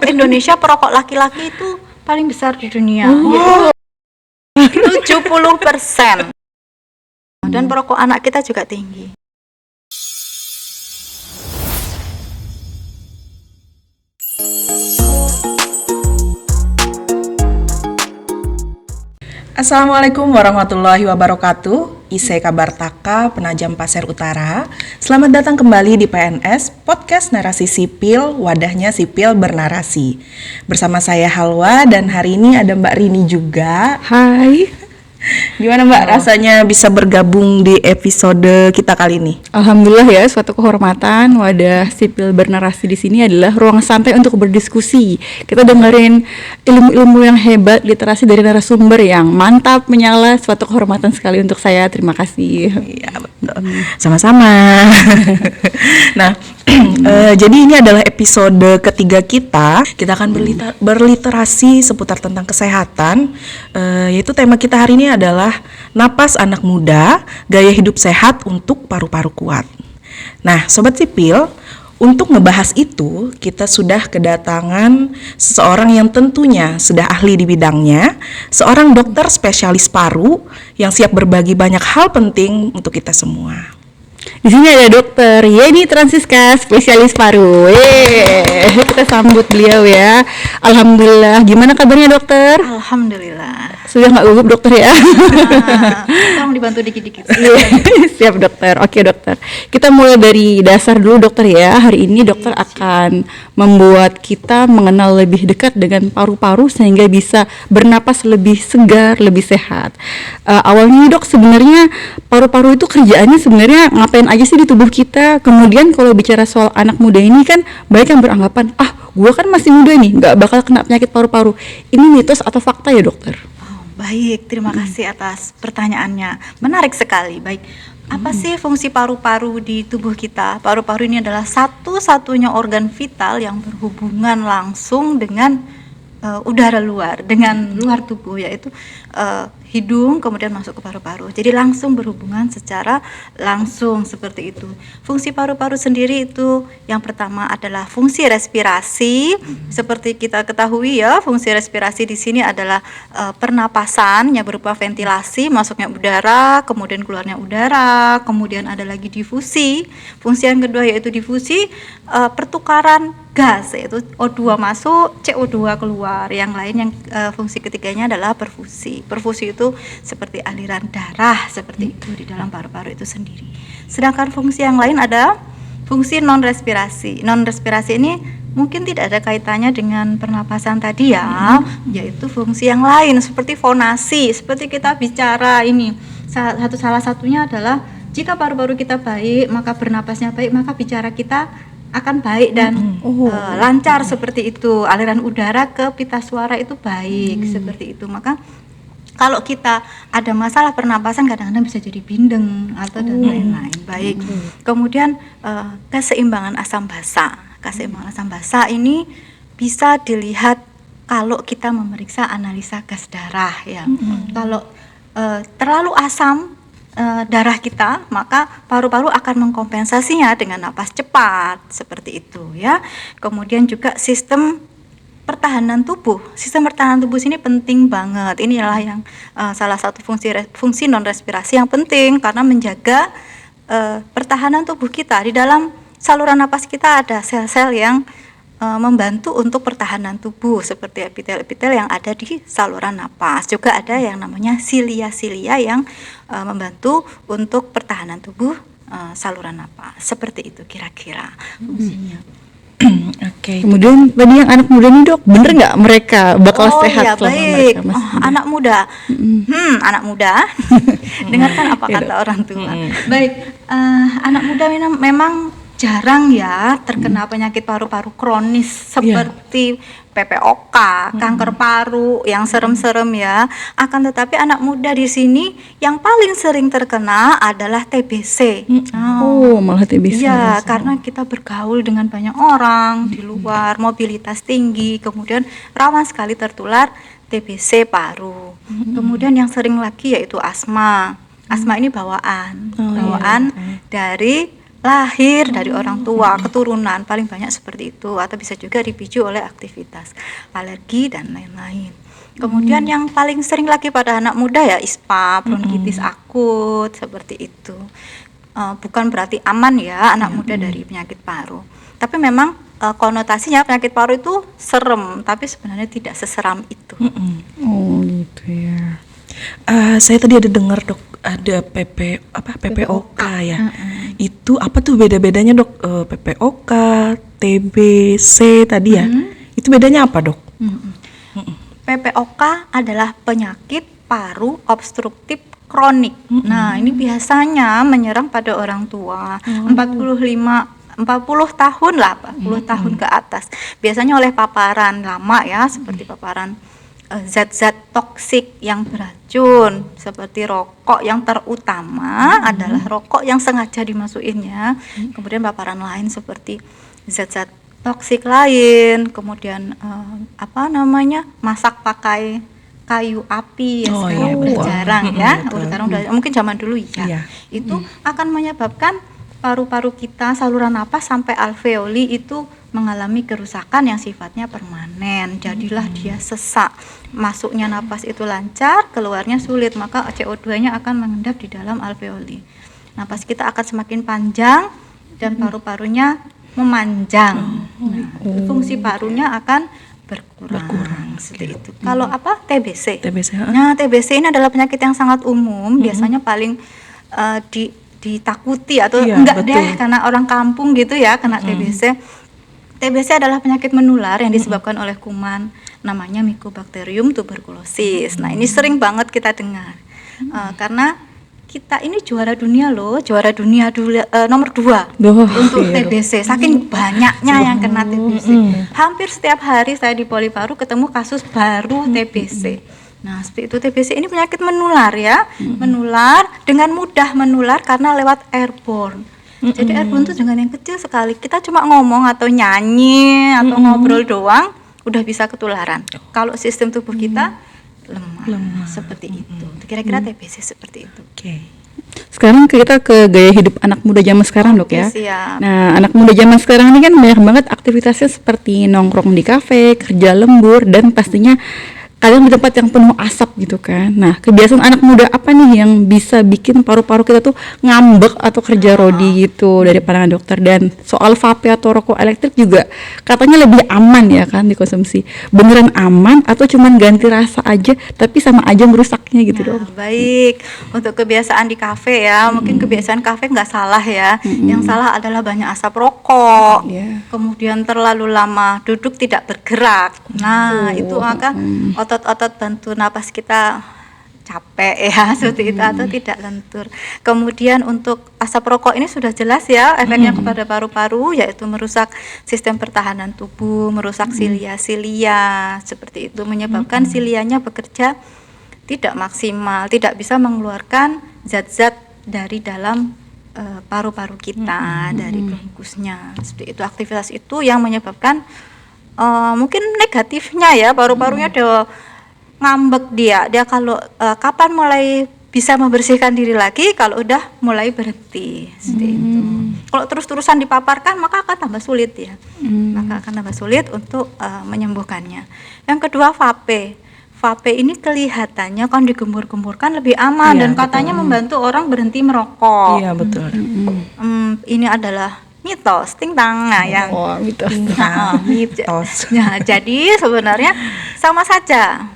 Indonesia perokok laki-laki itu paling besar di dunia. 70%. Dan perokok anak kita juga tinggi. Assalamualaikum warahmatullahi wabarakatuh. Isai Kabartaka, Penajam Pasir Utara. Selamat datang kembali di PNS, Podcast Narasi Sipil, wadahnya sipil bernarasi. Bersama saya Halwa dan hari ini ada Mbak Rini juga. Hai. Gimana Mbak rasanya bisa bergabung di episode kita kali ini? Alhamdulillah ya, suatu kehormatan. Wadah sipil bernarasi di sini adalah ruang santai untuk berdiskusi. Kita dengerin ilmu-ilmu yang hebat, literasi dari narasumber yang mantap, menyala. Suatu kehormatan sekali untuk saya. Terima kasih. Iya betul. Sama-sama. Nah, jadi ini adalah episode ketiga kita. Kita akan berliterasi seputar tentang kesehatan. Yaitu tema kita hari ini adalah napas anak muda, gaya hidup sehat untuk paru-paru kuat. Nah, Sobat Sipil, untuk ngebahas itu, kita sudah kedatangan seseorang yang tentunya sudah ahli di bidangnya, seorang dokter spesialis paru yang siap berbagi banyak hal penting untuk kita semua. Di sini ada dokter Yeni Transiska, spesialis paru. Kita sambut beliau ya. Alhamdulillah. Gimana kabarnya dokter? Alhamdulillah. Sudah nggak gugup dokter ya? Tolong dibantu dikit-dikit. Siap dokter. Oke dokter. Kita mulai dari dasar dulu dokter ya. Hari ini dokter akan membuat kita mengenal lebih dekat dengan paru-paru sehingga bisa bernapas lebih segar, lebih sehat. Awalnya dok, sebenarnya paru-paru itu kerjaannya sebenarnya ngapain aja sih di tubuh kita? Kemudian kalau bicara soal anak muda ini kan banyak yang beranggapan, gua kan masih muda nih, nggak bakal kena penyakit paru-paru. Ini mitos atau fakta ya dokter? Baik, terima kasih atas pertanyaannya. Menarik sekali. Baik, apa sih fungsi paru-paru di tubuh kita? Paru-paru ini adalah satu-satunya organ vital yang berhubungan langsung dengan udara luar, dengan luar tubuh, yaitu hidung kemudian masuk ke paru-paru. Jadi langsung berhubungan secara langsung seperti itu. Fungsi paru-paru sendiri itu yang pertama adalah fungsi respirasi. Seperti kita ketahui ya, fungsi respirasi di sini adalah pernapasan yang berupa ventilasi, masuknya udara, kemudian keluarnya udara, kemudian ada lagi difusi. Fungsi yang kedua yaitu difusi, pertukaran gas, yaitu O2 masuk, CO2 keluar. Yang lain yang fungsi ketiganya adalah perfusi. Perfusi itu seperti aliran darah seperti itu di dalam paru-paru itu sendiri. Sedangkan fungsi yang lain ada fungsi non-respirasi. Non-respirasi ini mungkin tidak ada kaitannya dengan pernapasan tadi ya, yaitu fungsi yang lain seperti fonasi. Seperti kita bicara ini, salah satunya adalah jika paru-paru kita baik, maka bernapasnya baik, maka bicara kita akan baik dan lancar seperti itu. Aliran udara ke pita suara itu baik seperti itu. Maka kalau kita ada masalah pernapasan kadang-kadang bisa jadi bindeng atau dan lain-lain. Baik. Kemudian keseimbangan asam basa. Keseimbangan asam basa ini bisa dilihat kalau kita memeriksa analisa gas darah ya. Kalau terlalu asam darah kita, maka paru-paru akan mengkompensasinya dengan napas cepat seperti itu ya. Kemudian juga sistem pertahanan tubuh. Sistem pertahanan tubuh sini penting banget. Inilah yang salah satu fungsi non respirasi yang penting karena menjaga pertahanan tubuh kita. Di dalam saluran napas kita ada sel-sel yang membantu untuk pertahanan tubuh seperti epitel-epitel yang ada di saluran napas. Juga ada yang namanya silia-silia yang membantu untuk pertahanan tubuh saluran napas. Seperti itu kira-kira fungsinya. Oke. Kemudian tadi yang anak muda nih dok, bener nggak mereka bakal sehat selama baik. mereka masih muda? Anak muda, anak muda. Dengarkan apa kata orang tua. Baik, anak muda memang jarang ya terkena penyakit paru-paru kronis seperti PPOK, kanker paru yang serem-serem ya. Akan tetapi anak muda di sini yang paling sering terkena adalah TBC. Malah TBC. Ya, karena kita bergaul dengan banyak orang di luar, mobilitas tinggi, kemudian rawan sekali tertular TBC paru. Kemudian yang sering lagi yaitu asma. Asma ini bawaan dari lahir dari orang tua, keturunan paling banyak seperti itu, atau bisa juga dipicu oleh aktivitas alergi dan lain-lain. Kemudian yang paling sering lagi pada anak muda ya ISPA, bronkitis akut seperti itu. Bukan berarti aman ya anak muda dari penyakit paru, tapi memang konotasinya penyakit paru itu serem, tapi sebenarnya tidak seseram itu. Oh gitu ya. Saya tadi ada dengar dok, ada PPOK ya. Itu apa tuh beda-bedanya dok? PPOK, TBC tadi ya. Itu bedanya apa dok? PPOK adalah penyakit paru obstruktif kronik. Nah, ini biasanya menyerang pada orang tua 40 tahun lah, 40 tahun ke atas. Biasanya oleh paparan lama ya, seperti paparan zat-zat toksik yang beracun seperti rokok. Yang terutama adalah rokok yang sengaja dimasukin ya. Kemudian paparan lain seperti zat-zat toksik lain, kemudian masak pakai kayu api ya, sekarang udah jarang ya, sekarang udah mungkin zaman dulu ya. Itu akan menyebabkan paru-paru kita, saluran napas sampai alveoli itu mengalami kerusakan yang sifatnya permanen. Jadilah dia sesak. Masuknya napas itu lancar, keluarnya sulit, maka CO2-nya akan mengendap di dalam alveoli. Napas kita akan semakin panjang dan paru-parunya memanjang. Nah, fungsi parunya akan berkurang seperti itu. Kalau TBC. Nah, TBC ini adalah penyakit yang sangat umum, biasanya paling ditakuti atau deh karena orang kampung gitu ya kena TBC. TBC adalah penyakit menular yang disebabkan oleh kuman namanya Mycobacterium tuberculosis. Nah, ini sering banget kita dengar. Karena kita ini juara dunia nomor 2 untuk TBC. Saking banyaknya yang kena TBC. Hampir setiap hari saya di Poliparu ketemu kasus baru TBC. Nah, seperti itu TBC ini penyakit menular ya. Menular dengan mudah menular karena lewat airborne. Jadi airborne itu dengan yang kecil sekali. Kita cuma ngomong atau nyanyi atau ngobrol doang udah bisa ketularan. Kalau sistem tubuh kita lemah. Seperti itu. Kira-kira TBC seperti itu. Sekarang kita ke gaya hidup anak muda zaman sekarang dok ya. Siap. Nah, anak muda zaman sekarang ini kan banyak banget aktivitasnya seperti nongkrong di kafe, kerja lembur, dan pastinya kadang di tempat yang penuh asap gitu kan. Nah, kebiasaan anak muda apa nih yang bisa bikin paru-paru kita tuh ngambek atau kerja rodi gitu dari pandangan dokter? Dan soal vape atau rokok elektrik juga katanya lebih aman ya kan dikonsumsi. Beneran aman atau cuman ganti rasa aja tapi sama aja merusaknya gitu dok? Baik, untuk kebiasaan di kafe ya, mungkin kebiasaan kafe nggak salah ya. Yang salah adalah banyak asap rokok, kemudian terlalu lama duduk tidak bergerak. Nah, itu akan otot-otot bantu napas kita capek ya seperti itu atau tidak lentur. Kemudian untuk asap rokok ini sudah jelas ya efeknya kepada paru-paru, yaitu merusak sistem pertahanan tubuh, merusak silia-silia seperti itu, menyebabkan silianya bekerja tidak maksimal, tidak bisa mengeluarkan zat-zat dari dalam paru-paru kita, dari bronkusnya. Seperti itu, aktivitas itu yang menyebabkan mungkin negatifnya ya, paru-parunya udah ngambek dia kalau kapan mulai bisa membersihkan diri lagi kalau udah mulai berhenti seperti itu. Kalau terus-terusan dipaparkan maka akan tambah sulit ya, maka akan tambah sulit untuk menyembuhkannya. Yang kedua vape ini kelihatannya kan digembur-gemburkan lebih aman dan katanya membantu orang berhenti merokok. Iya betul. Ini adalah mitos, yang mitos. mitos. Nah, jadi sebenarnya sama saja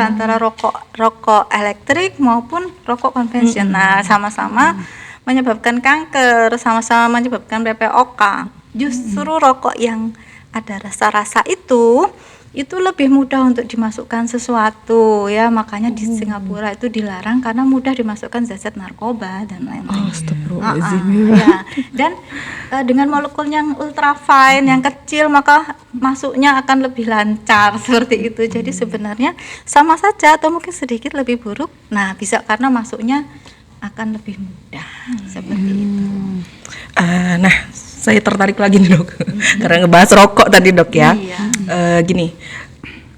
antara rokok elektrik maupun rokok konvensional, sama-sama menyebabkan kanker, sama-sama menyebabkan PPOK. Justru rokok yang ada rasa-rasa itu lebih mudah untuk dimasukkan sesuatu ya, makanya di Singapura itu dilarang karena mudah dimasukkan zat-zat narkoba dan lain-lain. Ya. Dan dengan molekul yang ultrafine yang kecil maka masuknya akan lebih lancar seperti itu. Jadi sebenarnya sama saja atau mungkin sedikit lebih buruk. Nah, bisa karena masuknya akan lebih mudah seperti itu. Nah, saya tertarik lagi nih dok, karena ngebahas rokok tadi dok ya. Gini,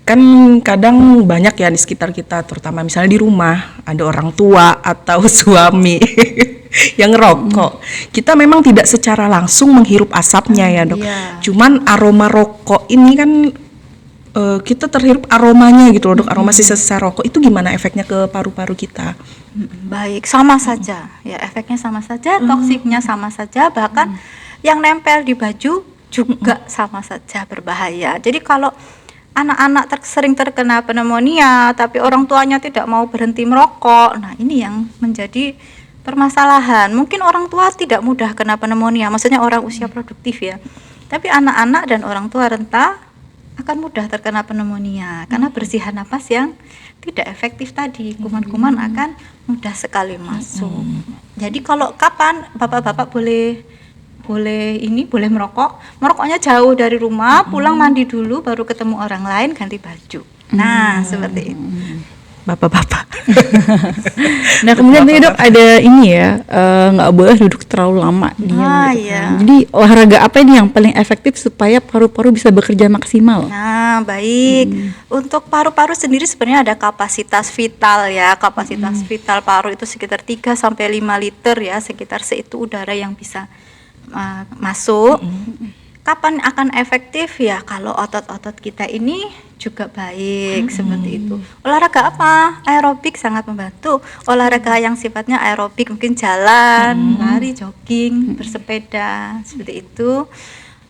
kan kadang banyak ya di sekitar kita, terutama misalnya di rumah ada orang tua atau suami yang ngerokok. Kita memang tidak secara langsung menghirup asapnya ya dok. Iya. Cuman aroma rokok ini kan kita terhirup aromanya gitu loh dok, aroma sisa-sisa rokok itu gimana efeknya ke paru-paru kita? Baik, sama saja. Ya, efeknya sama saja, toksiknya sama saja, bahkan yang nempel di baju juga sama saja berbahaya. Jadi kalau anak-anak sering terkena pneumonia, tapi orang tuanya tidak mau berhenti merokok, nah ini yang menjadi permasalahan. Mungkin orang tua tidak mudah kena pneumonia, maksudnya orang usia produktif ya. Tapi anak-anak dan orang tua renta akan mudah terkena pneumonia karena bersihan napas yang tidak efektif tadi. Kuman-kuman akan mudah sekali masuk. Jadi kalau kapan bapak-bapak boleh merokok? Merokoknya jauh dari rumah, pulang mandi dulu baru ketemu orang lain ganti baju. Nah, seperti itu. Bapak-bapak. Nah kemudian nih dok ada ini ya, nggak boleh duduk terlalu lama diam gitu kan. Iya. Jadi olahraga apa ini yang paling efektif supaya paru-paru bisa bekerja maksimal? Nah, baik. Untuk paru-paru sendiri sebenarnya ada kapasitas vital ya. Kapasitas vital paru itu sekitar 3 sampai 5 liter ya, sekitar seitu udara yang bisa masuk. Kapan akan efektif ya? Kalau otot-otot kita ini juga baik seperti itu. Olahraga apa? Aerobik sangat membantu. Olahraga yang sifatnya aerobik mungkin jalan, lari, jogging, bersepeda seperti itu.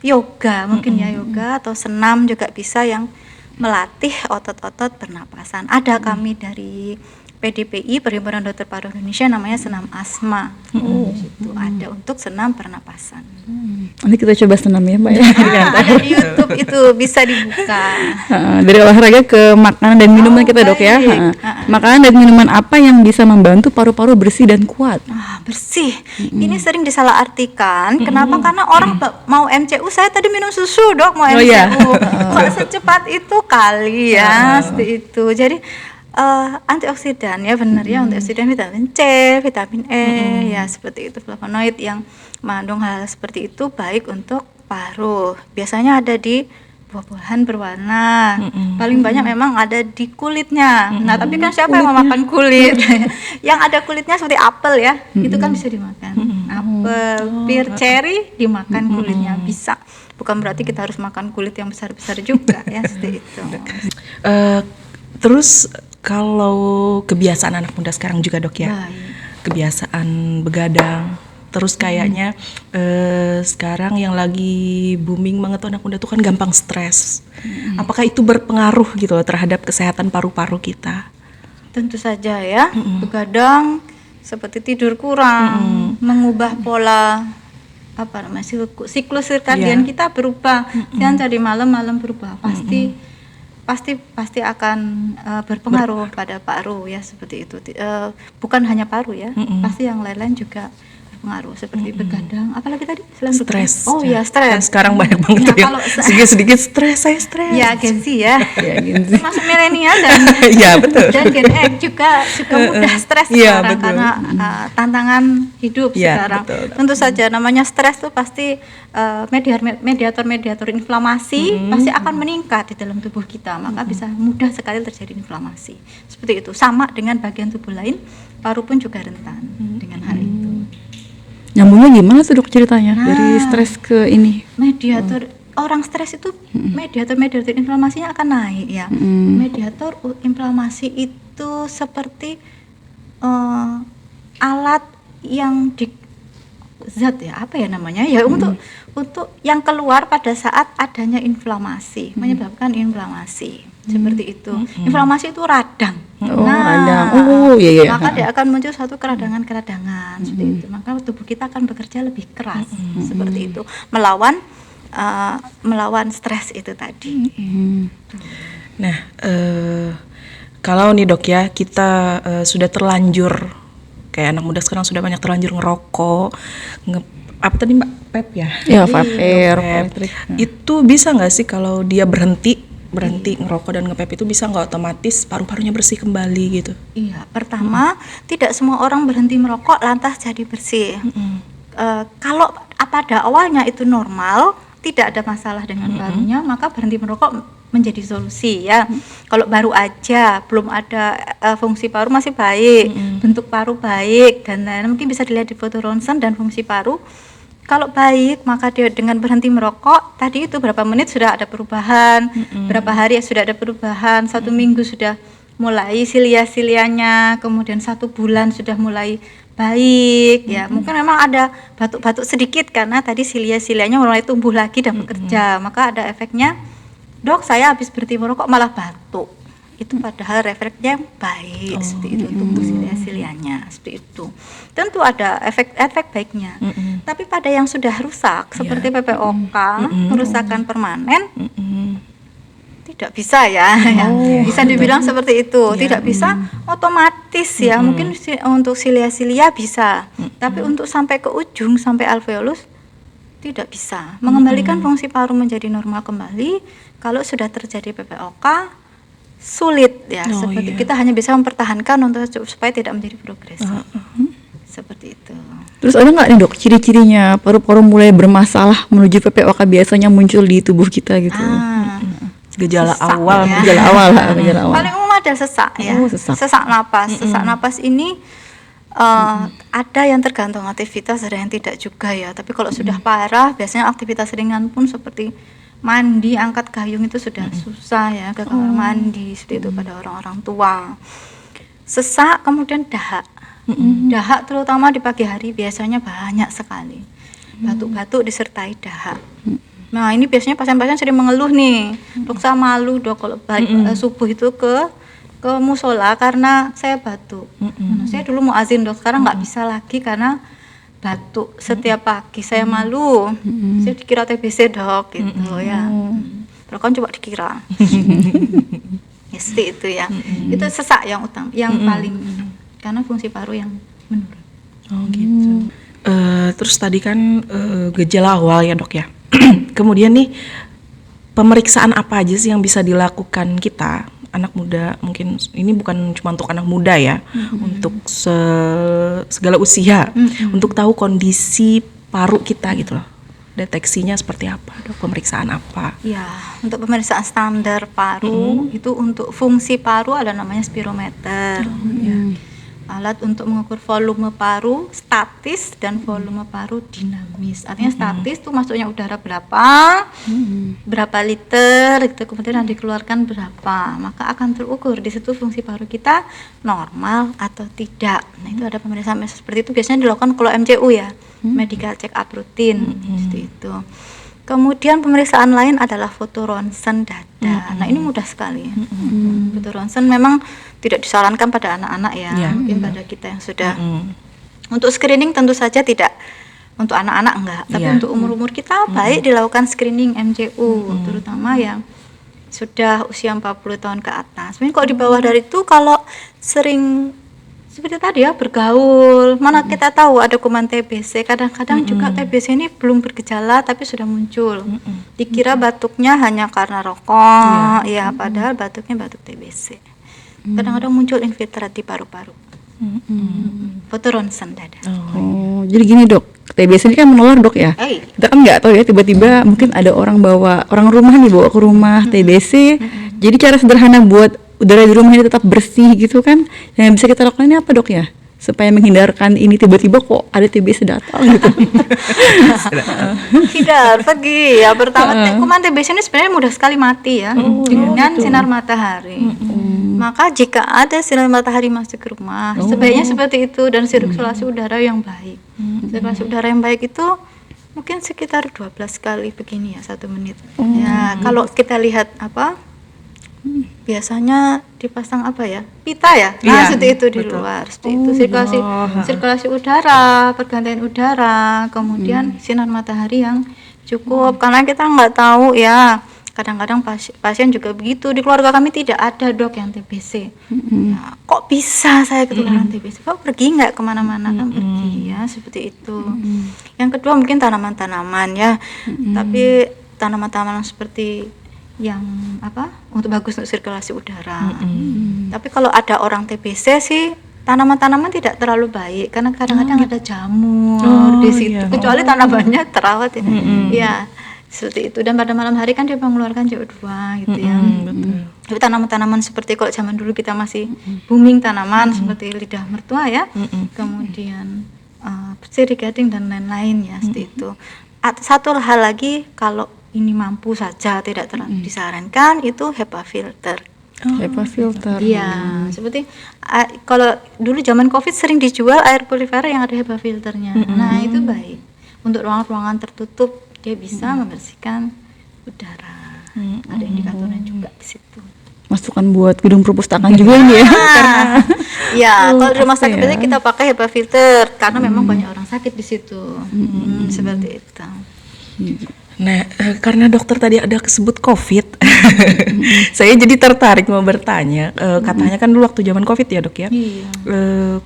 Yoga mungkin ya, yoga atau senam juga bisa yang melatih otot-otot pernapasan. Ada kami dari PDPI, Perhimpunan Dokter Paru Indonesia, namanya senam asma. Itu ada untuk senam pernapasan. Nanti kita coba senam ya mbak ya. Ada di YouTube itu bisa dibuka. Dari olahraga ke makanan dan minuman kita dok ya. baik. Makanan dan minuman apa yang bisa membantu paru-paru bersih dan kuat? Bersih. Ini sering disalahartikan. Kenapa? Karena orang mau MCU, saya tadi minum susu dok, mau Oh, iya. MCU. Kok secepat itu kali ya, seperti itu. Jadi antioksidan ya, benar ya, antioksidan vitamin C, vitamin E ya, seperti itu, flavonoid yang mengandung hal seperti itu baik untuk paru. Biasanya ada di buah-buahan berwarna. Paling banyak memang ada di kulitnya. Nah, tapi kan siapa yang mau makan kulit? Yang ada kulitnya seperti apel ya, itu kan bisa dimakan. Apel, pir, cherry dimakan kulitnya bisa. Bukan berarti kita harus makan kulit yang besar-besar juga ya, seperti itu. Terus kalau kebiasaan anak muda sekarang juga dok ya, kebiasaan begadang, terus kayaknya sekarang yang lagi booming banget tuh anak muda tuh kan gampang stres. Apakah itu berpengaruh gitu loh terhadap kesehatan paru-paru kita? Tentu saja ya, begadang seperti tidur kurang, mengubah pola siklus sirkadian kita berubah. Siang jadi malam berubah. Pasti akan berpengaruh pada paru ya, seperti itu. Bukan hanya paru ya, pasti yang lain-lain juga berpengaruh seperti begadang, apalagi tadi selain Stres. oh ya, Kan stres. sekarang banyak banget Ya, tuh yang kalau sedikit-sedikit stres, saya stres. Ya, Gen Z ya. Ya, Gen Z. Termasuk milenial dan Iya, betul. dan Gen X juga mudah stres Iya, sekarang betul. karena tantangan hidup Iya, sekarang. betul. Tentu saja namanya stres tuh pasti mediator inflamasi pasti akan meningkat di dalam tubuh kita, maka bisa mudah sekali terjadi inflamasi. Seperti itu. Sama dengan bagian tubuh lain, paru pun juga rentan dengan hal itu. Nyambungnya gimana tuh dok ceritanya Nah. dari stres ke ini? Mediator orang stres itu mediator inflamasinya akan naik ya. Mediator inflamasi itu seperti alat yang zat ya, apa ya namanya ya, untuk yang keluar pada saat adanya inflamasi, menyebabkan inflamasi seperti itu. Inflamasi itu radang. Radang. Oh, iya. Maka dia akan muncul suatu keradangan seperti itu. Maka tubuh kita akan bekerja lebih keras seperti itu, melawan stres itu tadi. Nah, kalau nih dok ya, kita sudah terlanjur, kayak anak muda sekarang sudah banyak terlanjur ngerokok, apa tadi mbak, vape ya? Ya, vape, rokok Vape. elektrik. Itu bisa nggak sih kalau dia berhenti ngerokok dan nge-vape itu bisa nggak otomatis paru-parunya bersih kembali gitu? Iya, pertama tidak semua orang berhenti merokok lantas jadi bersih. Kalau pada awalnya itu normal, tidak ada masalah dengan parunya, maka berhenti merokok menjadi solusi ya. Kalau baru aja belum ada fungsi paru masih baik, bentuk paru baik dan lain-lain, mungkin bisa dilihat di foto ronsen dan fungsi paru. Kalau baik maka dia dengan berhenti merokok tadi itu berapa menit sudah ada perubahan, berapa hari sudah ada perubahan, 1 minggu sudah mulai silia-silianya, kemudian 1 bulan sudah mulai baik ya. Mungkin memang ada batuk-batuk sedikit karena tadi silia-silianya mulai tumbuh lagi dan bekerja, maka ada efeknya, dok saya habis berhenti merokok malah batuk, itu padahal refleksnya baik seperti itu untuk silia-silianya seperti itu. Tentu ada efek baiknya. Tapi pada yang sudah rusak seperti PPOK, kerusakan permanen, tidak bisa ya, bisa dibilang seperti itu. Tidak bisa otomatis ya, mungkin untuk silia-silia bisa, tapi untuk sampai ke ujung sampai alveolus tidak bisa. Mengembalikan fungsi paru menjadi normal kembali kalau sudah terjadi PPOK sulit ya. Seperti kita hanya bisa mempertahankan untuk supaya tidak menjadi progresif. Seperti itu. Terus ada nggak nih dok ciri-cirinya paru-paru mulai bermasalah menuju PPOK biasanya muncul di tubuh kita gitu? Gejala Sesak, awal, ya. Gejala awal. Paling umum ada sesak ya. Sesak napas. Sesak napas ini ada yang tergantung aktivitas, ada yang tidak juga ya. Tapi kalau sudah parah, biasanya aktivitas ringan pun seperti mandi, angkat gayung itu sudah susah ya, ke kamar mandi seperti itu pada orang-orang tua. Sesak, kemudian dahak. Dahak terutama di pagi hari biasanya banyak sekali. Batuk-batuk disertai dahak. Nah ini biasanya pasien-pasien sering mengeluh nih, dok saya malu dok kalau subuh itu ke musola karena saya batuk. Saya dulu mau azin dok, sekarang nggak bisa lagi karena batuk setiap pagi. Saya malu, saya dikira TBC dok gitu ya. Terus kan coba dikira. Ya seperti itu ya. Itu sesak yang utama, yang paling karena fungsi paru yang menurun. Oh gitu. Terus tadi kan gejala awal ya dok ya. Kemudian nih pemeriksaan apa aja sih yang bisa dilakukan kita anak muda, mungkin ini bukan cuma untuk anak muda ya, untuk segala usia, untuk tahu kondisi paru kita gitu loh. Deteksinya seperti apa dok, pemeriksaan apa? Ya, untuk pemeriksaan standar paru itu untuk fungsi paru ada namanya spirometer. Alat untuk mengukur volume paru statis dan volume paru dinamis. Artinya statis itu masuknya udara berapa liter gitu, kemudian yang dikeluarkan berapa, maka akan terukur di situ fungsi paru kita normal atau tidak. Nah itu ada pemeriksaan seperti itu biasanya dilakukan kalau MCU ya, medical check up rutin seperti itu. Kemudian pemeriksaan lain adalah foto ronsen dada. Nah ini mudah sekali. Foto ronsen memang tidak disarankan pada anak-anak ya, mungkin pada kita yang sudah. Untuk screening tentu saja tidak, untuk anak-anak enggak, tapi untuk umur-umur kita baik dilakukan screening MCU, terutama yang sudah usia 40 tahun ke atas. Mungkin kalau di bawah dari itu kalau sering seperti tadi ya bergaul, mana kita tahu ada kuman TBC, kadang-kadang juga TBC ini belum bergejala tapi sudah muncul. Dikira batuknya hanya karena rokok, ya padahal batuknya batuk TBC. Kadang-kadang muncul infiltrat di paru-paru. Foto ronsen dada. Oh, jadi gini dok, TBC ini kan menular dok ya. Kita kan nggak tahu ya, tiba-tiba mungkin ada orang rumah nih bawa ke rumah TBC. Jadi cara sederhana buat udara di rumah ini tetap bersih gitu kan, yang bisa kita lakukan ini apa dok ya, supaya menghindarkan ini tiba-tiba kok ada TBC datang gitu. Tidak pergi ya, pertama kuman TBC ini sebenarnya mudah sekali mati ya dengan sinar matahari. Maka jika ada sinar matahari masuk ke rumah, sebaiknya seperti itu, dan sirkulasi udara yang baik. Sirkulasi udara yang baik itu mungkin sekitar 12 kali begini ya 1 menit. Ya kalau kita lihat biasanya dipasang pita ya, seperti itu di luar, seperti itu sirkulasi udara, pergantian udara, kemudian sinar matahari yang cukup, karena kita nggak tahu ya, kadang-kadang pasien juga begitu. Di keluarga kami tidak ada dok yang TBC. Ya, kok bisa saya ketularan TBC? Kok pergi nggak kemana-mana kan pergi ya, seperti itu. Yang kedua mungkin tanaman-tanaman ya, tapi tanaman-tanaman seperti yang untuk bagus untuk sirkulasi udara. Tapi kalau ada orang TBC sih tanaman-tanaman tidak terlalu baik karena kadang-kadang ada jamur di situ. Kecuali tanamannya terawat ya. Ya, seperti itu. Dan pada malam hari kan dia mengeluarkan CO2 gitu ya. Betul. Tapi tanaman-tanaman seperti kalau zaman dulu kita masih booming tanaman seperti lidah mertua ya, kemudian sirih gading dan lain-lain ya, seperti itu. Satu hal lagi, kalau ini mampu saja tidak terlalu disarankan, itu HEPA filter. HEPA filter. Iya, seperti kalau dulu zaman COVID sering dijual air purifier yang ada HEPA filternya. Nah, itu baik untuk ruangan-ruangan tertutup, dia bisa membersihkan udara. Ada indikatornya juga di situ. Masukan buat gedung perpustakaan juga ini ya. Ya, kalau di rumah apa sakit ya? biasanya kita pakai HEPA filter karena memang banyak orang sakit di situ. Seperti itu. Nah, karena dokter tadi ada kesebut COVID, saya jadi tertarik mau bertanya. Katanya kan dulu waktu zaman COVID ya dok ya, Iya.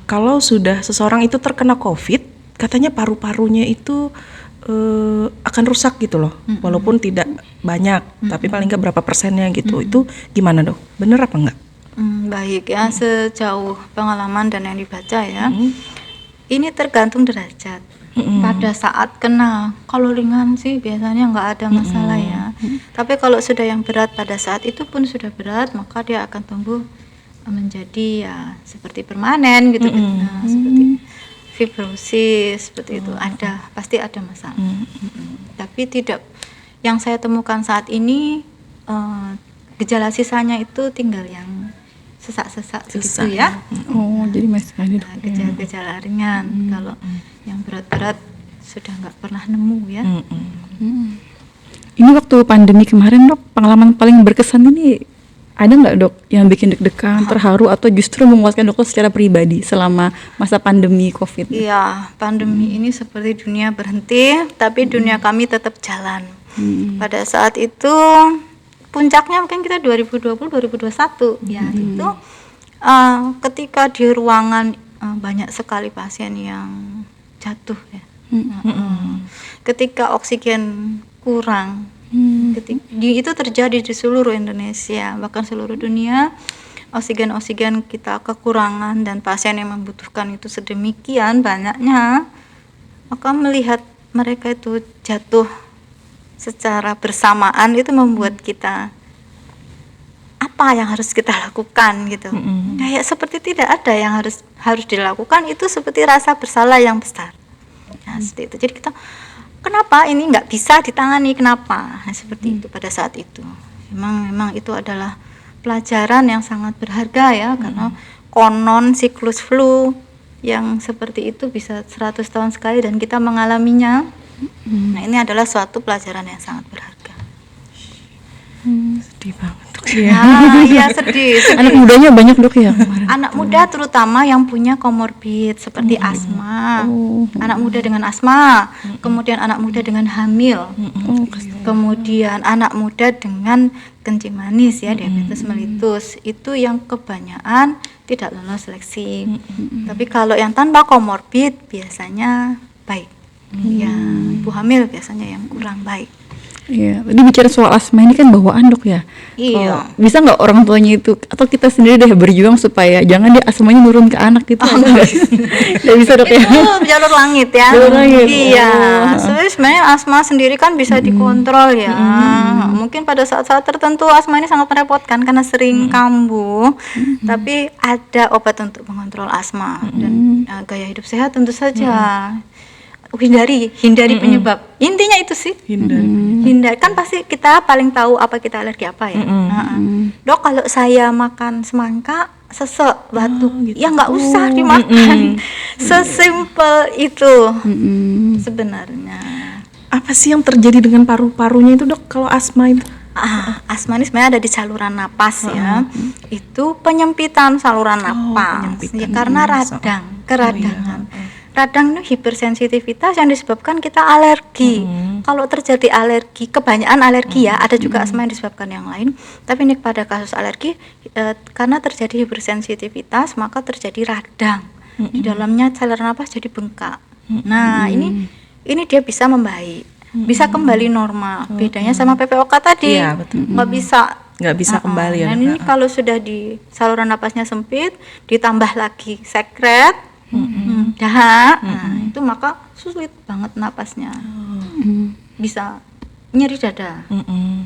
kalau sudah seseorang itu terkena COVID, katanya paru-parunya itu akan rusak gitu loh, walaupun tidak banyak, tapi paling nggak berapa persennya gitu. Itu gimana dok? Bener apa enggak? Baik ya, sejauh pengalaman dan yang dibaca ya, ini tergantung derajat. Pada saat kena, kalau ringan sih biasanya nggak ada masalah ya. Tapi kalau sudah yang berat, pada saat itu pun sudah berat, maka dia akan tumbuh menjadi ya seperti permanen gitu. Nah, seperti fibrosis seperti itu, pasti ada masalah. Tapi tidak, yang saya temukan saat ini gejala sisanya itu tinggal yang sesak-sesak begitu ya. Oh, jadi masih ada dok. Nah, gejala-gejala ringan. Kalau yang berat-berat sudah nggak pernah nemu ya. Ini waktu pandemi kemarin dok, pengalaman paling berkesan ini ada nggak dok yang bikin deg-degan, terharu, atau justru memuaskan dokter secara pribadi selama masa pandemi COVID? Iya, pandemi ini seperti dunia berhenti, tapi dunia kami tetap jalan. Pada saat itu puncaknya mungkin kita 2020-2021 ya, itu ketika di ruangan banyak sekali pasien yang jatuh ya. Ketika oksigen kurang, itu terjadi di seluruh Indonesia, bahkan seluruh dunia. Oksigen kita kekurangan dan pasien yang membutuhkan itu sedemikian banyaknya, maka melihat mereka itu jatuh secara bersamaan itu membuat kita, apa yang harus kita lakukan gitu. Kayak seperti tidak ada yang harus dilakukan, itu seperti rasa bersalah yang besar. Nah, seperti itu. Jadi kita, kenapa ini nggak bisa ditangani, kenapa? Nah, seperti itu pada saat itu. Memang itu adalah pelajaran yang sangat berharga ya, karena konon siklus flu yang seperti itu bisa 100 tahun sekali dan kita mengalaminya. Nah, ini adalah suatu pelajaran yang sangat berharga. Sedih banget dok. Iya, sedih. Anak mudanya banyak dok ya kemarin. Anak muda terutama yang punya komorbid seperti asma, anak muda dengan asma, kemudian anak muda dengan hamil, kemudian anak muda dengan kencing manis ya, diabetes mellitus, itu yang kebanyakan tidak lolos seleksi. Tapi kalau yang tanpa komorbid biasanya baik. Ya, ibu hamil biasanya yang kurang baik. Iya, tadi bicara soal asma ini kan bawaan dok ya. Iya. Bisa nggak orang tuanya itu atau kita sendiri deh berjuang supaya jangan dia asmanya nurun ke anak gitu? Nggak bisa dok ya? Itu jalur langit ya. Jalur langit. Iya. Sebenarnya asma sendiri kan bisa dikontrol ya. Mungkin pada saat-saat tertentu asma ini sangat merepotkan karena sering kambuh. Tapi ada obat untuk mengontrol asma dan gaya hidup sehat tentu saja. Hindari penyebab. Intinya itu sih. Hindari. Kan pasti kita paling tahu apa kita alergi apa ya. Dok, kalau saya makan semangka sesek, batuk, ya nggak usah dimakan. Sesimpel itu sebenarnya. Apa sih yang terjadi dengan paru-parunya itu dok kalau asma itu? Asma ini sebenarnya ada di saluran napas ya. Itu penyempitan saluran napas. penyempitan. Ya, karena keradangan. Radang itu hipersensitivitas yang disebabkan kita alergi. Kalau terjadi alergi, kebanyakan alergi ya, ada juga asma yang disebabkan yang lain. Tapi ini pada kasus alergi, karena terjadi hipersensitivitas, maka terjadi radang. Di dalamnya saluran napas jadi bengkak. Nah, ini dia bisa membaik, bisa kembali normal. Bedanya sama PPOK tadi, Iya, betul. nggak bisa kembali ya. Dan ini kalau sudah di saluran napasnya sempit, ditambah lagi sekret, dahak, nah itu maka sulit banget napasnya. Bisa nyeri dada.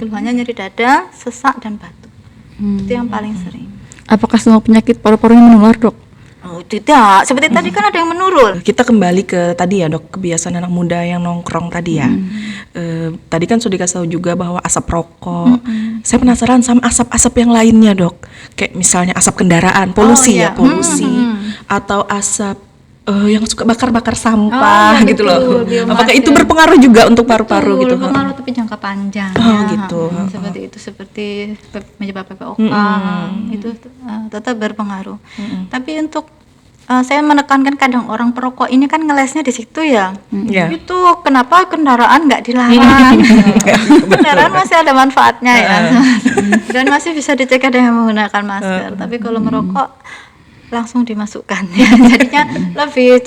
Keluhannya nyeri dada, sesak dan batuk. Itu yang paling sering. Apakah semua penyakit paru-paru ini menular, Dok? Oh, tidak. Seperti tadi kan ada yang menurun. Kita kembali ke tadi ya dok, kebiasaan anak muda yang nongkrong tadi ya. Tadi kan sudah dikasih tahu juga bahwa asap rokok. Saya penasaran sama asap-asap yang lainnya dok. Kayak misalnya asap kendaraan, polusi iya. polusi. Atau asap yang suka bakar-bakar sampah iya, gitu betul, loh. biomas Apakah itu ya. berpengaruh juga untuk paru-paru Betul, gitu? berpengaruh tapi jangka panjang. Oh, ya. gitu. Seperti itu, seperti menyebab PPOK itu tetap berpengaruh. Tapi untuk saya menekankan kadang orang perokok ini kan ngelesnya di situ ya. Iya. Itu kenapa kendaraan nggak dilarang? Kendaraan masih ada manfaatnya ya. Dan masih bisa dicegah dengan menggunakan masker. Tapi kalau merokok langsung dimasukkan ya. Jadinya lebih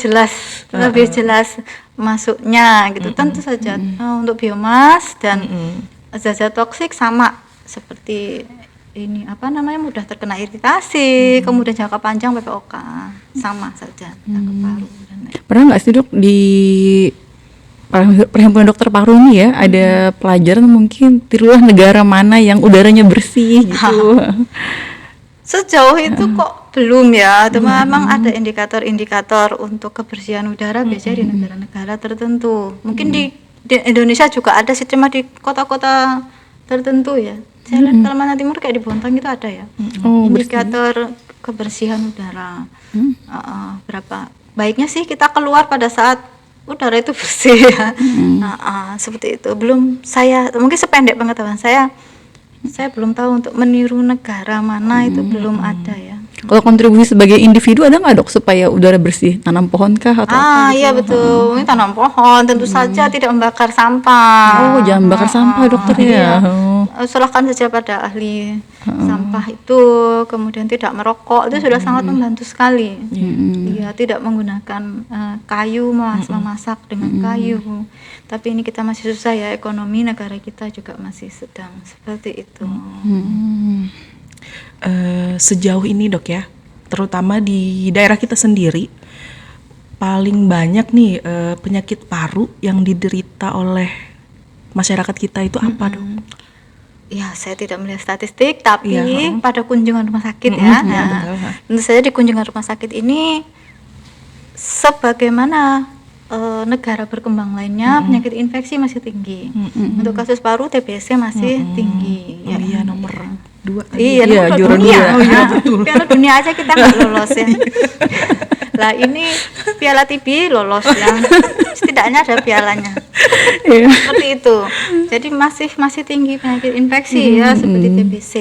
jelas masuknya gitu. Tentu saja untuk biomas dan zat-zat toksik sama seperti ini mudah terkena iritasi, kemudian jangka panjang PPOK sama saja ke paru dan lain. Pernah nggak sih dok di perhimpunan dokter paru ini ya ada pelajaran mungkin tirulah negara mana yang udaranya bersih gitu? Sejauh itu kok belum ya, cuma memang ada indikator-indikator untuk kebersihan udara biasanya di negara-negara tertentu. Mungkin di Indonesia juga ada sih, cuma di kota-kota tertentu ya. Saya lihat Kalimantan Timur kayak di Bontang itu ada ya, indikator kebersihan udara. Berapa baiknya sih kita keluar pada saat udara itu bersih ya. Seperti itu. Belum mungkin sependek pengetahuan saya belum tahu untuk meniru negara mana itu belum ada ya. Kalau kontribusi sebagai individu ada nggak dok supaya udara bersih? Tanam pohon kah atau apa gitu? Iya betul. Ini tanam pohon, tentu saja tidak membakar sampah. Oh, jangan bakar sampah dokter ya. Serahkan saja pada ahli sampah itu, kemudian tidak merokok, itu sudah sangat membantu sekali. Iya, tidak menggunakan kayu, memasak dengan kayu. Tapi ini kita masih susah ya, ekonomi negara kita juga masih sedang seperti itu. Sejauh ini dok ya, terutama di daerah kita sendiri, paling banyak nih penyakit paru yang diderita oleh masyarakat kita itu apa dok? Ya, saya tidak melihat statistik, tapi Iya, pada kunjungan rumah sakit betul. tentu saja di kunjungan rumah sakit ini sebagaimana negara berkembang lainnya, penyakit infeksi masih tinggi. Untuk kasus paru TBC masih tinggi. Oh iya, nomor 2 tadi. Iya, Iya, nomor juara dunia. dua. Piala dunia aja kita nggak lolos ya. Lah ini Piala TB lolos ya. Setidaknya ada pialanya. Seperti itu. Jadi masih tinggi penyakit infeksi ya, seperti TBC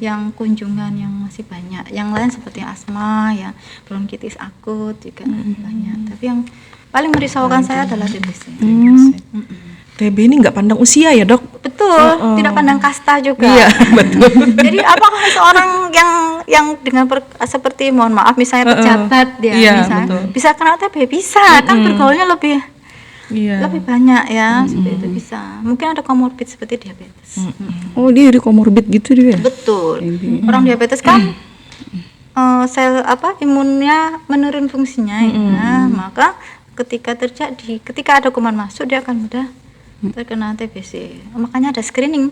yang kunjungan yang masih banyak. Yang lain seperti asma ya, bronkitis akut juga banyak. Tapi yang paling merisaukan saya adalah TBC. TB ini nggak pandang usia ya dok? Betul, tidak pandang kasta juga. Iya, betul. Jadi apakah seorang yang dengan seperti mohon maaf misalnya pejabat dia Iya, misalnya betul. bisa kena TB? Bisa, kan bergaulnya lebih banyak ya, seperti itu bisa. Mungkin ada komorbid seperti diabetes. Oh, dia ada komorbid gitu dia. Betul. Orang diabetes kan sel imunnya menurun fungsinya ya. Maka ketika ada kuman masuk dia akan mudah terkena TBC. Makanya ada screening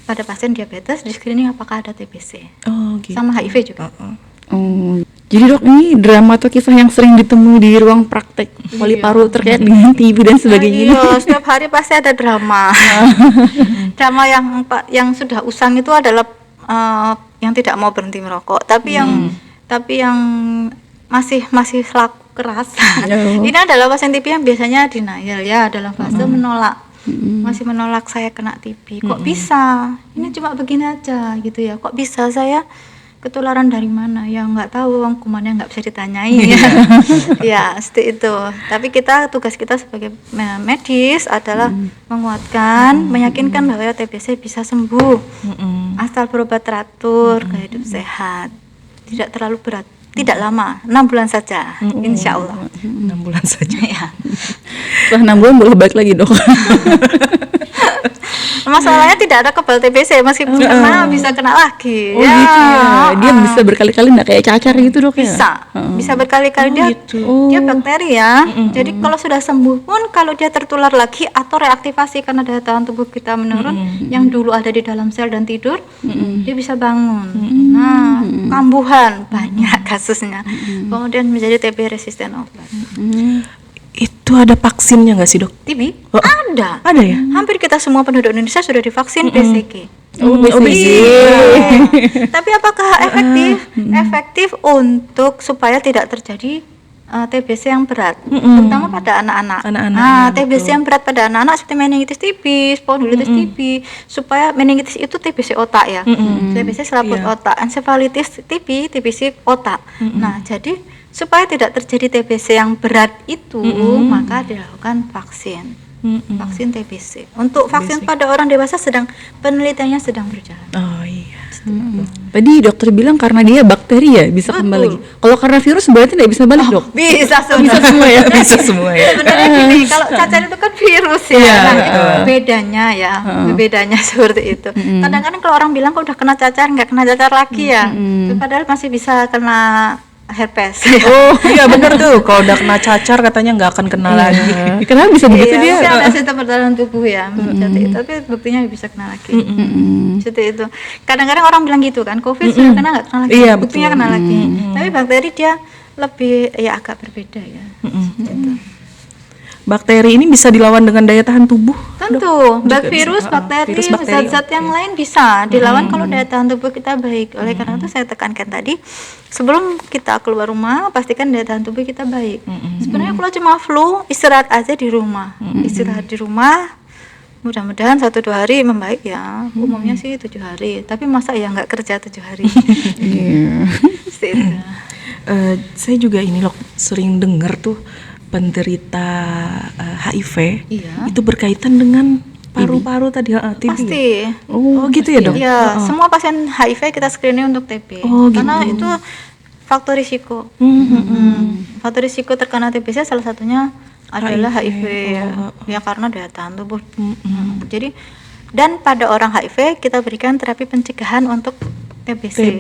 pada pasien diabetes, di screening apakah ada TBC. Oh gitu. Sama HIV juga. Oh, jadi dok ini drama atau kisah yang sering ditemu di ruang praktek poliparu terkait dengan TB dan sebagainya. Iya, setiap hari pasti ada drama. Drama yang sudah usang itu adalah yang tidak mau berhenti merokok, tapi yang masih laku keras. Ini adalah pasien TB yang biasanya denial ya, dalam fase menolak. Masih menolak saya kena TB. Kok bisa? Ini cuma begini aja gitu ya. Kok bisa saya ketularan dari mana? Ya nggak tahu, kumannya nggak bisa ditanyai ya. Ya seperti itu. Tapi tugas kita sebagai medis adalah menguatkan, meyakinkan bahwa TBC bisa sembuh asal berobat teratur, gaya hidup sehat, tidak terlalu berat, tidak lama, 6 bulan saja, insya Allah. 6 bulan saja. Ya. Setelah 6 bulan boleh balik lagi dok. Masalahnya tidak ada kebal TBC, meskipun kena bisa kena lagi. Oh gitu ya. Dia bisa berkali-kali nggak kayak cacar gitu dok ya? Bisa berkali-kali dia bakteri ya. Jadi kalau sudah sembuh pun kalau dia tertular lagi atau reaktivasi karena daya tahan tubuh kita menurun, yang dulu ada di dalam sel dan tidur, dia bisa bangun. Nah, kambuhan banyak kasusnya. Kemudian menjadi TB resisten obat. Itu ada vaksinnya nggak sih dok? TB? Oh, Ada. Ada ya? Hampir kita semua penduduk Indonesia sudah divaksin BCG. Oh, BCG. Tapi apakah efektif? Efektif untuk supaya tidak terjadi TBC yang berat, terutama pada anak-anak. Nah, TBC yang berat pada anak-anak seperti meningitis tipis, spondylitis tipis, supaya meningitis itu TBC otak ya. TBC selaput otak, encephalitis TBC otak. Nah, jadi supaya tidak terjadi TBC yang berat itu, maka dilakukan vaksin. Vaksin TBC. Untuk vaksin pada orang dewasa penelitiannya sedang berjalan. Oh iya. Tadi dokter bilang karena dia bakteri ya bisa kembali lagi. Kalau karena virus berarti tidak bisa balik dok? Bisa semua ya. Bisa semua ya. Sebenarnya gini, kalau cacar itu kan virus ya. Nah, itu bedanya ya. Bedanya seperti itu. Kadang-kadang kalau orang bilang kok udah kena cacar, nggak kena cacar lagi ya. Padahal masih bisa kena herpes. Oh iya bener tuh, kalau udah kena cacar katanya nggak akan kena lagi. Kenapa bisa begitu dia? Mungkin ada sistem pertahanan tubuh ya, seperti itu. Tapi buktinya bisa kena lagi. Seperti itu. Kadang-kadang orang bilang gitu kan, COVID sudah kena nggak kena lagi. Iya, buktinya betul. kena lagi. Tapi bakteri dia lebih ya agak berbeda ya. Gitu. Bakteri ini bisa dilawan dengan daya tahan tubuh. Tentu, Virus, bakteri, bakteri, zat-zat yang lain bisa dilawan kalau daya tahan tubuh kita baik. Oleh karena itu saya tekankan tadi, sebelum kita keluar rumah, pastikan daya tahan tubuh kita baik. Sebenarnya kalau cuma flu, istirahat aja di rumah. Istirahat di rumah, mudah-mudahan 1-2 hari membaik ya. Umumnya sih 7 hari, tapi masa ya nggak kerja 7 hari. Seperti itu. Saya juga ini loh sering dengar tuh penderita HIV itu berkaitan dengan paru-paru tadi TB. Pasti. Oh gitu ya dok? Iya, semua pasien HIV kita screening untuk TB. Oh, Karena gitu. itu faktor risiko. Faktor risiko terkena TBC salah satunya adalah HIV ya karena daya tahan tubuh. Jadi dan pada orang HIV kita berikan terapi pencegahan untuk TBC.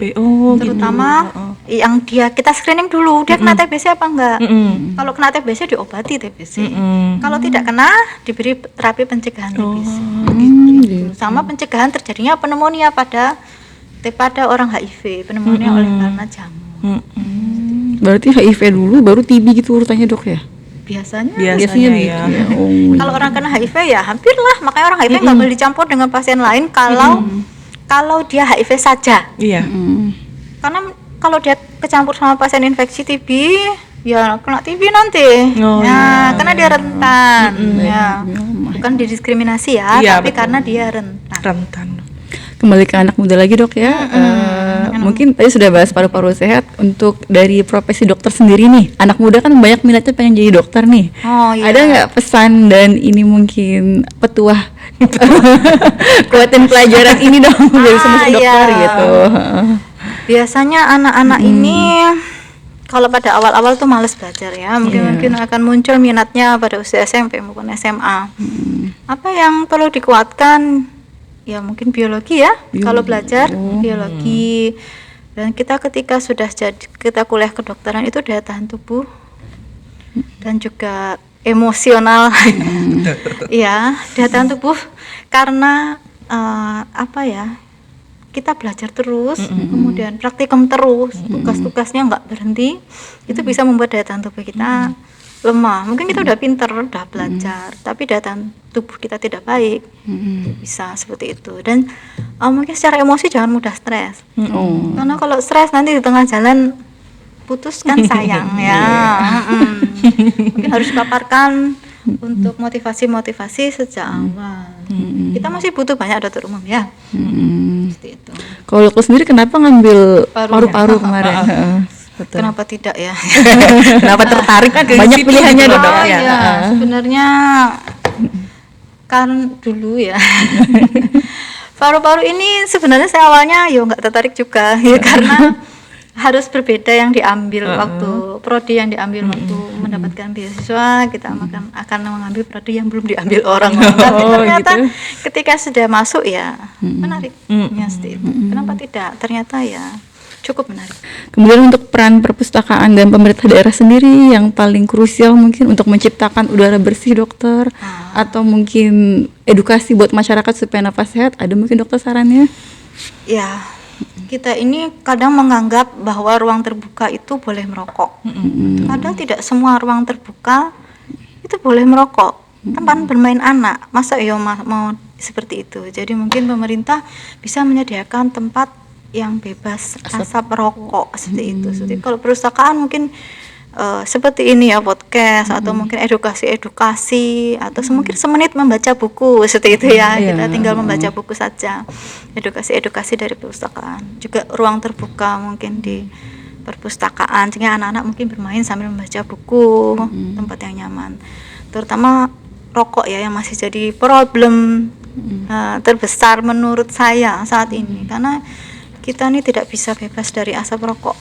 Terutama yang kita screening dulu dia kena TBC apa enggak. Kalau kena TBC diobati TBC. Kalau tidak kena diberi terapi pencegahan TBC. Gitu. Sama pencegahan terjadinya pneumonia pada orang HIV, pneumonia oleh karena jamur. Berarti HIV dulu baru TB gitu urutannya dok ya? Biasanya ya. Kalau orang kena HIV ya hampir lah, makanya orang HIV nggak boleh dicampur dengan pasien lain kalau dia HIV saja. Iya. Karena kalau dia kecampur sama pasien infeksi TB, ya kena TB nanti. Karena dia rentan. Bukan didiskriminasi ya, tapi betul. Karena dia rentan. Kembali ke anak muda lagi dok ya. Mungkin tadi sudah bahas paru-paru sehat. Untuk dari profesi dokter sendiri nih, anak muda kan banyak minatnya pengen jadi dokter nih. Ada nggak pesan dan ini mungkin petuah kuatin pelajaran ini dong dari semua dokter gitu? Biasanya anak-anak ini kalau pada awal-awal tuh males belajar ya, mungkin akan muncul minatnya pada usia SMP maupun SMA. Apa yang perlu dikuatkan? Ya mungkin biologi ya. Kalau belajar biologi, dan kita ketika sudah kita kuliah kedokteran itu daya tahan tubuh dan juga emosional. Ya, daya tahan tubuh karena kita belajar terus, kemudian praktikum terus, tugas-tugasnya nggak berhenti, itu bisa membuat daya tahan tubuh kita lemah. Mungkin kita udah pinter, udah belajar, tapi daya tahan tubuh kita tidak baik. Bisa seperti itu. Dan mungkin secara emosi jangan mudah stres. Karena kalau stres nanti di tengah jalan putus kan sayang ya. Mungkin harus paparkan untuk motivasi sejak awal. Kita masih butuh banyak dokter umum ya. Seperti itu. Kalau dokter sendiri kenapa ngambil paru-paru kemarin? Betul. Kenapa tidak ya? Kenapa tertarik ke banyak pilihannya gitu, dok ya? Sebenarnya kan dulu ya. Paru-paru ini sebenarnya saya awalnya nggak tertarik juga ya, karena harus berbeda yang diambil waktu prodi yang diambil waktu mendapatkan beasiswa, kita akan mengambil prodi yang belum diambil orang lain. Tapi ternyata gitu. ketika sudah masuk ya menarik. Ya, seperti itu. Kenapa tidak? Ternyata ya cukup menarik. Kemudian untuk peran perpustakaan dan pemerintah daerah sendiri yang paling krusial mungkin untuk menciptakan udara bersih dokter, atau mungkin edukasi buat masyarakat supaya nafas sehat, ada mungkin dokter sarannya? Ya, kita ini kadang menganggap bahwa ruang terbuka itu boleh merokok. Padahal tidak semua ruang terbuka itu boleh merokok. Tempat bermain anak, masa ya mau seperti itu. Jadi mungkin pemerintah bisa menyediakan tempat yang bebas asap rokok seperti itu. Seperti kalau perpustakaan mungkin seperti ini ya, podcast atau mungkin edukasi atau mungkin semenit membaca buku seperti itu ya. Kita tinggal membaca buku saja. Edukasi dari perpustakaan. Juga ruang terbuka mungkin di perpustakaan sehingga anak-anak mungkin bermain sambil membaca buku, tempat yang nyaman. Terutama rokok ya yang masih jadi problem terbesar menurut saya saat ini, karena kita ini tidak bisa bebas dari asap rokok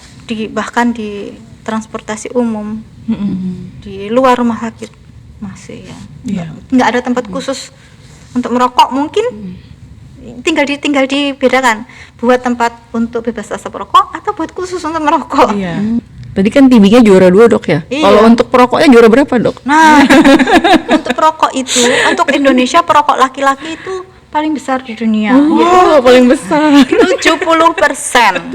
bahkan di transportasi umum, di luar rumah sakit masih ya. Nggak ada tempat khusus untuk merokok, mungkin tinggal dibedakan buat tempat untuk bebas asap rokok atau buat khusus untuk merokok. Tadi kan TB-nya juara 2 dok ya? Iya. Kalau untuk perokoknya juara berapa dok? Nah, untuk perokok itu, untuk Indonesia perokok laki-laki itu paling besar di dunia. Paling besar. 70%. 70%.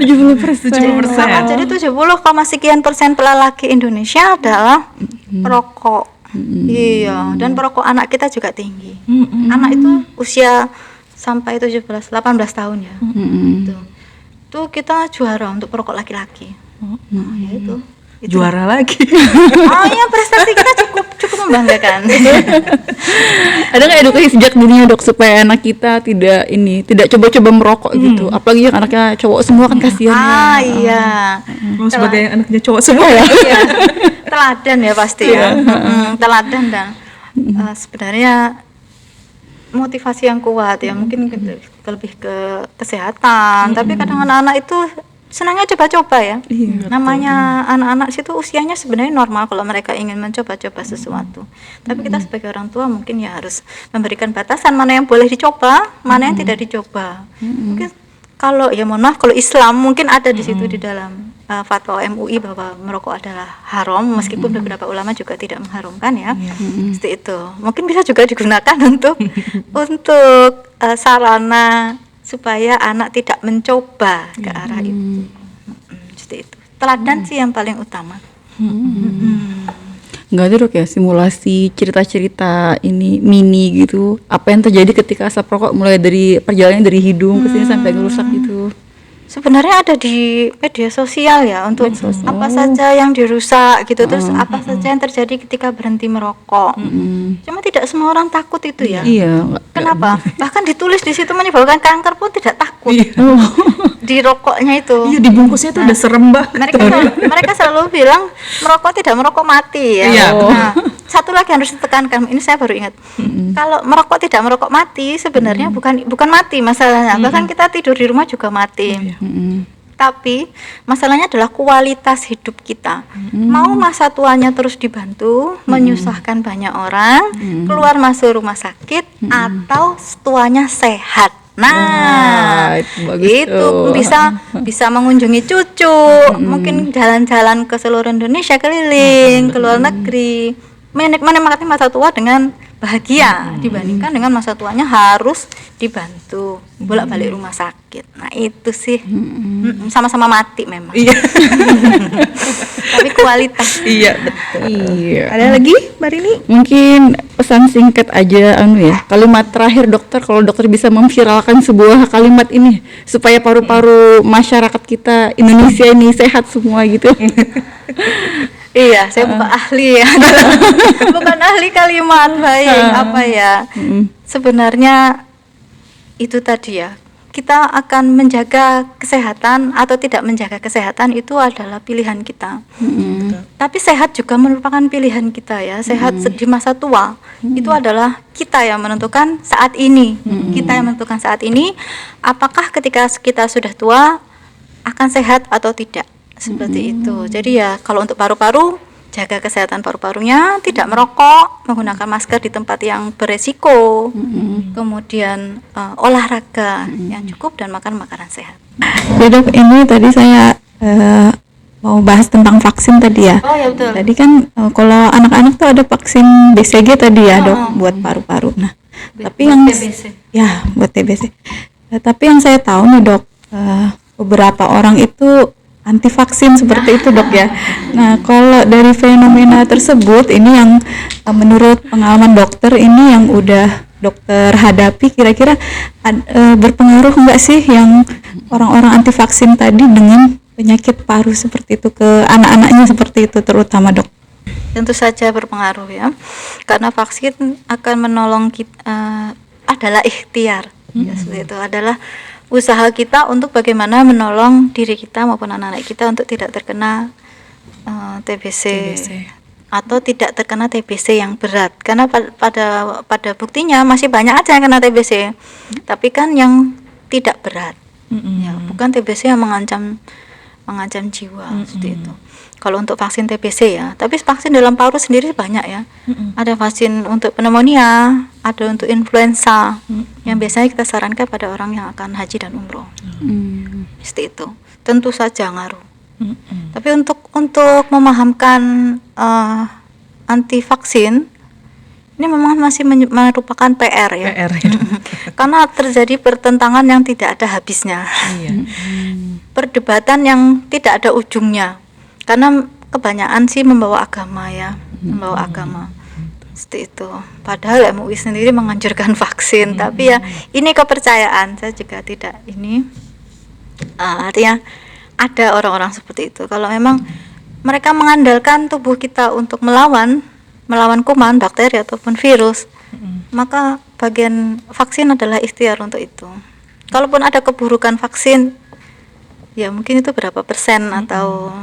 Jadi 70,sekian% lelaki Indonesia adalah perokok. Iya, dan perokok anak kita juga tinggi. Anak itu usia sampai 18 tahun ya. Itu kita juara untuk perokok laki-laki. Ya itu. Juara lagi. Ya prestasi kita cukup membanggakan. Ada nggak edukasi sejak dininya dok supaya anak kita tidak coba-coba merokok gitu? Apalagi yang anaknya cowok semua kan kasihan. Iya. Lu sebagai anaknya cowok semua ya. Iya. Teladan ya pasti ya. Teladan dan sebenarnya motivasi yang kuat ya, mungkin lebih ke kesehatan. Tapi kadang anak-anak itu senangnya coba-coba ya. Namanya anak-anak situ usianya sebenarnya normal kalau mereka ingin mencoba-coba sesuatu. Tapi kita sebagai orang tua mungkin ya harus memberikan batasan mana yang boleh dicoba, mana yang tidak dicoba. Mungkin kalau ya mohon maaf, kalau Islam mungkin ada di situ di dalam fatwa MUI bahwa merokok adalah haram, meskipun beberapa ulama juga tidak mengharumkan ya. Seperti itu. Mungkin bisa juga digunakan untuk sarana supaya anak tidak mencoba ke arah itu. Seperti itu. Teladan sih yang paling utama. Nggak ada dok ya simulasi cerita-cerita ini mini gitu, apa yang terjadi ketika asap rokok mulai dari perjalanan dari hidung ke sini sampai ngerusak gitu? Sebenarnya ada di media sosial ya, untuk apa saja yang dirusak gitu, terus apa saja yang terjadi ketika berhenti merokok. Cuma tidak semua orang takut itu ya. Iya. Kenapa? Bahkan ditulis di situ menyebabkan kanker pun tidak takut. Di rokoknya itu. Iya, dibungkusnya tuh udah serem banget. Mereka selalu bilang merokok tidak merokok mati ya. Iya. Nah, satu lagi yang harus ditekankan, ini saya baru ingat. Kalau merokok tidak merokok mati sebenarnya bukan mati masalahnya. Bahkan kita tidur di rumah juga mati. Tapi masalahnya adalah kualitas hidup kita. Mau masa tuanya terus dibantu, menyusahkan banyak orang, keluar masuk rumah sakit, atau tuanya sehat. Nah, itu bisa mengunjungi cucu, mungkin jalan-jalan ke seluruh Indonesia, keliling ke luar negeri, menikmati masa tua dengan bahagia dibandingkan dengan masa tuanya harus dibantu bolak-balik rumah sakit. Nah itu sih sama-sama mati memang. Iya. Tapi kualitas. Iya, betul. Iya. Ada lagi, Mbak Rini? Mungkin pesan singkat aja kalimat terakhir dokter, kalau dokter bisa memviralkan sebuah kalimat ini supaya paru-paru masyarakat kita Indonesia ini sehat semua gitu. Iya, saya bukan ahli ya. Bukan ahli kalimat baik apa ya. Sebenarnya itu tadi ya. Kita akan menjaga kesehatan atau tidak menjaga kesehatan itu adalah pilihan kita. Tapi sehat juga merupakan pilihan kita ya. Sehat di masa tua itu adalah kita yang menentukan saat ini. Kita yang menentukan saat ini apakah ketika kita sudah tua akan sehat atau tidak. seperti itu. Jadi ya kalau untuk paru-paru, jaga kesehatan paru-parunya, tidak merokok, menggunakan masker di tempat yang beresiko, kemudian olahraga yang cukup dan makan makanan sehat. Ya dok, ini tadi saya mau bahas tentang vaksin tadi ya. Oh ya betul. Tadi kan kalau anak-anak tuh ada vaksin BCG tadi ya dok, buat paru-paru. Nah, tapi yang TBC. ya buat TBC. Tapi yang saya tahu nih dok, beberapa orang itu anti vaksin seperti itu dok ya. Nah, kalau dari fenomena tersebut, ini yang menurut pengalaman dokter ini yang udah dokter hadapi, kira-kira berpengaruh nggak sih yang orang-orang anti vaksin tadi dengan penyakit paru seperti itu ke anak-anaknya seperti itu terutama dok? Tentu saja berpengaruh ya, karena vaksin akan menolong kita, adalah ikhtiar, ya, seperti itu adalah usaha kita untuk bagaimana menolong diri kita maupun anak-anak kita untuk tidak terkena TBC atau tidak terkena TBC yang berat, karena pada buktinya masih banyak aja yang kena TBC, tapi kan yang tidak berat, ya, bukan TBC yang mengancam jiwa seperti itu. Kalau untuk vaksin TBC ya, tapi vaksin dalam paru sendiri banyak ya. Ada vaksin untuk pneumonia, ada untuk influenza, yang biasanya kita sarankan pada orang yang akan haji dan umroh. Seperti itu. Tentu saja ngaruh. Tapi untuk memahamkan anti vaksin, ini memang masih merupakan PR ya. PR. Karena terjadi pertentangan yang tidak ada habisnya. Perdebatan yang tidak ada ujungnya. Karena kebanyakan sih membawa agama ya, membawa agama. Seperti itu. Padahal MUI sendiri menganjurkan vaksin, tapi ya ini kepercayaan. Saya juga tidak ini. Artinya ada orang-orang seperti itu. Kalau memang mereka mengandalkan tubuh kita untuk melawan kuman, bakteri ataupun virus, maka bagian vaksin adalah ikhtiar untuk itu. Kalaupun ada keburukan vaksin, ya mungkin itu berapa persen atau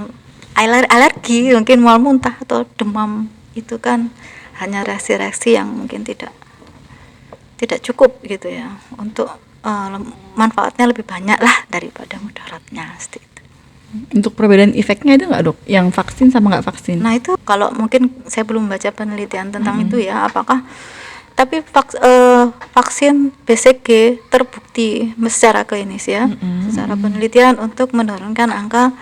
alergi, mungkin mual muntah atau demam, itu kan hanya reaksi-reaksi yang mungkin tidak cukup gitu ya, untuk manfaatnya lebih banyak lah daripada mudaratnya seperti itu. Untuk perbedaan efeknya ada nggak dok? Yang vaksin sama nggak vaksin? Nah itu kalau mungkin saya belum baca penelitian tentang itu ya, apakah tapi vaksin BCG terbukti secara klinis ya, secara penelitian untuk menurunkan angka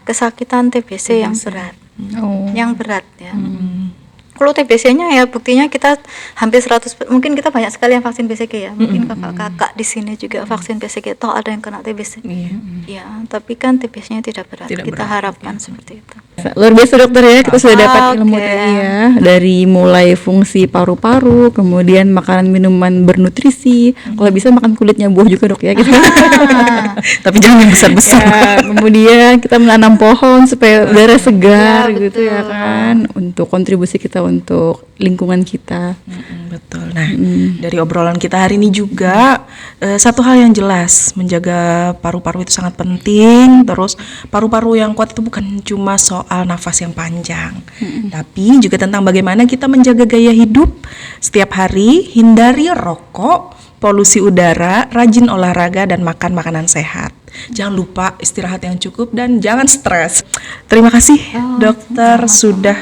kesakitan TBC yang berat, yang berat ya. Kalau TBC-nya ya buktinya kita hampir 100, mungkin kita banyak sekali yang vaksin BCG ya, mungkin kakak-kakak di sini juga vaksin BCG, toh ada yang kena TBC. Ya, tapi kan TBC-nya tidak berat. Kita harapkan seperti itu. Luar biasa dokter ya, kita sudah dapat ilmu tadi ya, dari mulai fungsi paru-paru, kemudian makanan minuman bernutrisi, kalau bisa makan kulitnya buah juga dok ya gitu. Tapi jangan yang besar-besar. Ya, kemudian kita menanam pohon supaya udara segar Ya, gitu ya kan, untuk kontribusi kita untuk lingkungan kita. Betul. Nah, dari obrolan kita hari ini juga satu hal yang jelas, menjaga paru-paru itu sangat penting. Terus paru-paru yang kuat itu bukan cuma soal nafas yang panjang, tapi juga tentang bagaimana kita menjaga gaya hidup setiap hari, hindari rokok, polusi udara, rajin olahraga dan makan makanan sehat. Jangan lupa istirahat yang cukup dan jangan stres. Terima kasih dokter sudah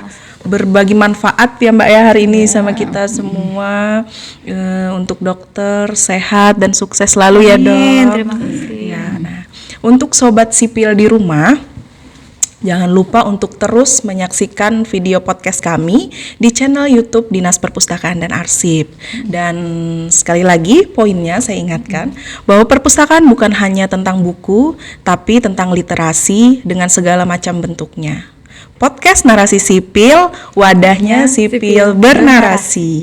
berbagi manfaat ya Mbak ya hari ini sama kita semua. Untuk dokter sehat dan sukses selalu ya dok. Terima kasih. Ya, nah, untuk sobat sipil di rumah, jangan lupa untuk terus menyaksikan video podcast kami di channel YouTube Dinas Perpustakaan dan Arsip. Dan sekali lagi poinnya saya ingatkan bahwa perpustakaan bukan hanya tentang buku, tapi tentang literasi dengan segala macam bentuknya. Podcast Narasi Sipil, wadahnya sipil bernarasi.